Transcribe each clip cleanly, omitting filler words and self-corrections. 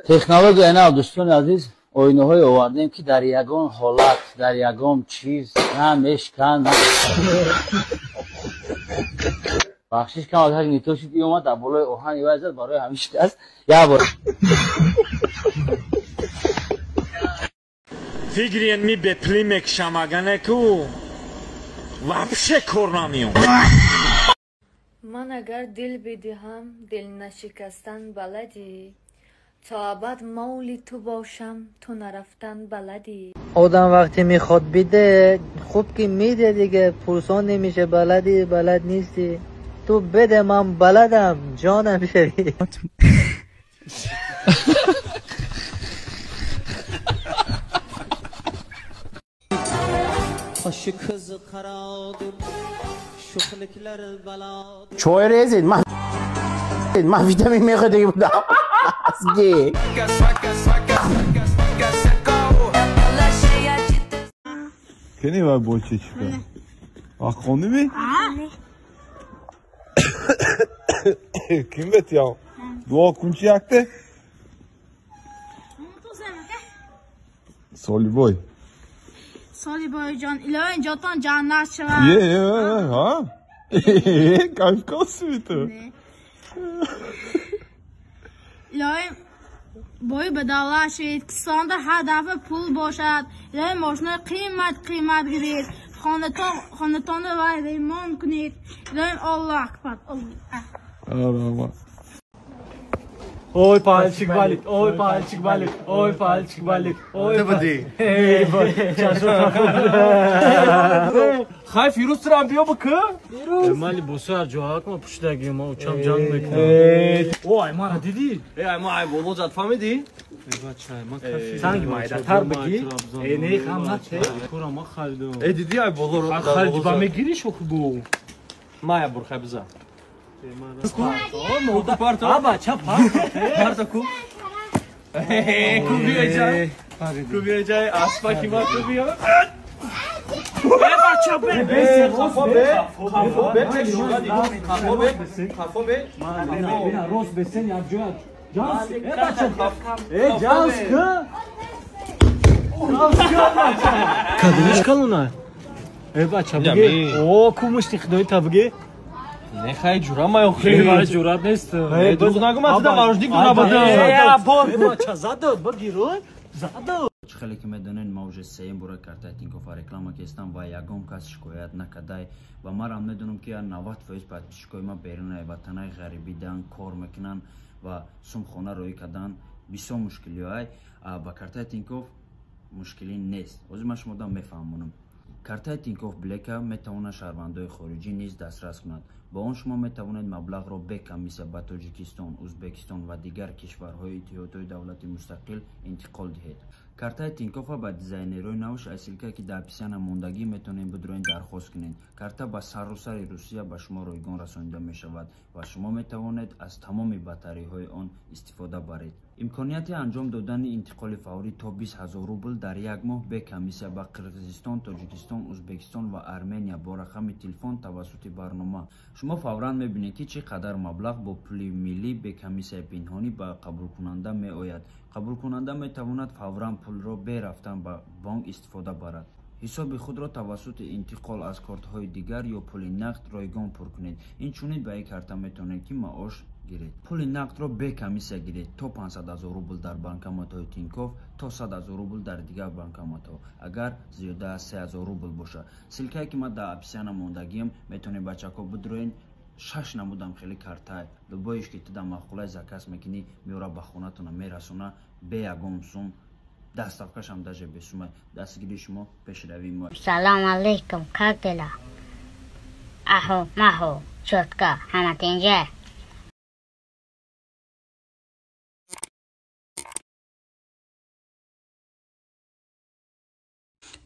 технология на дӯстони азиз оинаҳое овардем ки дар ягон ҳолат дар ягон чиз на мешкан на бахшиш кам аз ҳар нитошид и омад дар болои оҳан ивай зад барои ҳамиши аст як бор фигрен ми беплӣ мекшамаганеку вообще кор намеём ман агар дил бидиҳам дил нашикастан баладӣ то абад мавли ту бошам ту нарафтан баладӣ одам вақте меход биде хуб ки миде диге пурсон немише балади балад нисти ту беде ман баладам ҷонам шави چای ریزید من ویتامین میخواد بودم گی کنی باید بوچه چیکار وقت خونده بی؟ kim bet ya? Dua kunci yaktı. Soli boy. Soli boy can iloyun jatan canlar çıvar. Ye ha. Kalp kalsın tu. iloyun boy bedava şehit kısanda her defa pul boşat. iloyun moşuna kıymet girir. Xonatonu var reymon kunir. iloyun Allah akbar. Allah. Ой, пальчик балит, ой, пальчик балит, ой, пальчик балит, ой. Ты буди. Хай фирус трампио бака. Мали босар ҷоҳат ма пуштаги ма учам ҷанг мекунам. Ой, мара диди? ай май боло зад фамиди? Санги майдатар бигӣ? Не хамат кура ма халидам. Диди ай боло ро. Халид ба мегири шокугу. Мая бурхай биза. Аба чап Parta ku. Kubiye jay aspa ki var kubiye. Rost besen yapacağız. Canskı. Kadınış kalına. Bacha bige. O kumuşti xdoy tabige. Нехай ҷурама ё хеле Хеле ҷурат нест. дуз нагум ада марождик набада. Бор бача задо багиро. Задо. хеле ки медонен ма уже сеюм бора картаи тинкофа реклама кестам ва ягон кас шикоят накардай ва марам медонам ки 90% подписчикои ма беруни ватанаи ғарибидан кор мекунан ва сумхона роӣ кардан бисёр мушкилиҳои ба картаи тинкоф мушкилӣ нест. ҳозир ман шумодан мефаҳмонам. картаи тинкоф блека метавонад шаҳрвандои хориҷӣ низ дастрас кунад. با آن شما می توانید مبلغ را به کمیسیون به تاجیکستان، ازبکستان و دیگر کشورهای اتحادیه دولتی مستقل انتقال دهید. کارت تینکوف با دیزاینرهای نوش اصیلکه که در پیشان ماندگی میتونید بدرین درخواست کنید. کارت با سراسر روسیه به شما رایگان رسانیده می شود و شما می توانید از تمام باتری های آن استفاده برید. امکانیت انجام دادن انتقال فوری تا 20,000 روبل در یک ماه به کمیسیون با قرقیزستان، تاجیکستان، ازبکستان و ارمنیا با رقم تلفن توسط برنامه شما فوراً می‌بینید که چقدر مبلغ با پول ملی به کمیسیون پنهانی به قبول کننده می‌آید. قبول کننده می‌تواند فوراً پول را به رفتن به بانک استفاده برد. حساب خود را توسط انتقال از کارت‌های دیگر یا پول نقد رایگان پر کنید. این چونید به یک کارت می‌توانید که معاش گیرید. پول نقد را به کمیسیون گیرید تا 500,000 روبل در بانکمات‌های تینکوف تا 100,000 روبل در دیگر بانکمات‌ها. اگر زیاده از 3,000 روبل باشه. سلکه‌ای که ما در اپسیان موندگیم می‌تونید بچه‌ها بدروین 6 نمودم خیلی کارتای لبایش که تو در مخولای زکاس میکنی میوره به خونتون میرسونه به یگم سوم دستافکش هم داشه به شما دستگیری شما پیش روی ما. سلام علیکم کاکلا اهو ماهو چوتکا همه تینجا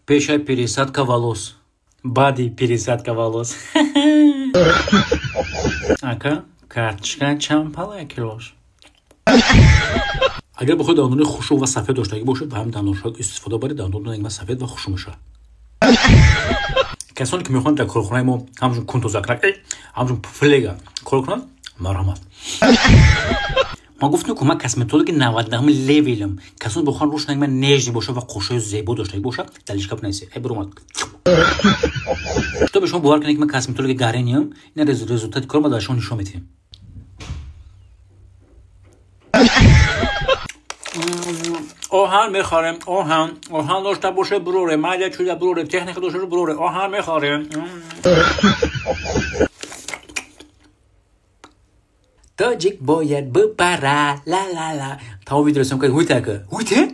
Пешая пересадка волос. Бади пересадка волос. Ака, карточка чампала килош. اگر بخواید دندون خشک و سفید داشته باشید و هم دندونشویی استفاده برید دندون رنگ سفید و خشک میشه. کسانی که میخوان در کارخانه ما همچون کنتوزاکرک همچون فلگا کار کنن مرحمت. ما گفتم که من کسمتولوژی 99 لولم کسون بخوان روش نگم نژی باشه و قشای زیبا داشته باشه دلیلش کپ نیست ای برو تو به شما باور کنید که من کسمتولوژی گارنیم این رزولت کارم داشون نشون میدم آهن میخورم آهن داشته باشه بروره مالی چوده بروره تکنیک داشته باشه بروره آهن میخورم تاجیک باید بپره لا لا لا تا ویدیو رسم که هویته گوشه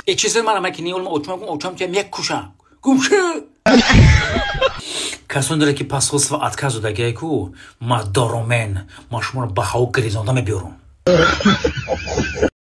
یک چیزی من مکنی اولم اوچم که یک کوشم گوشه کسان داره که پاسخ و اتکاز داده کو ما دارومن ما شما رو بخاو گریزانده میبیارم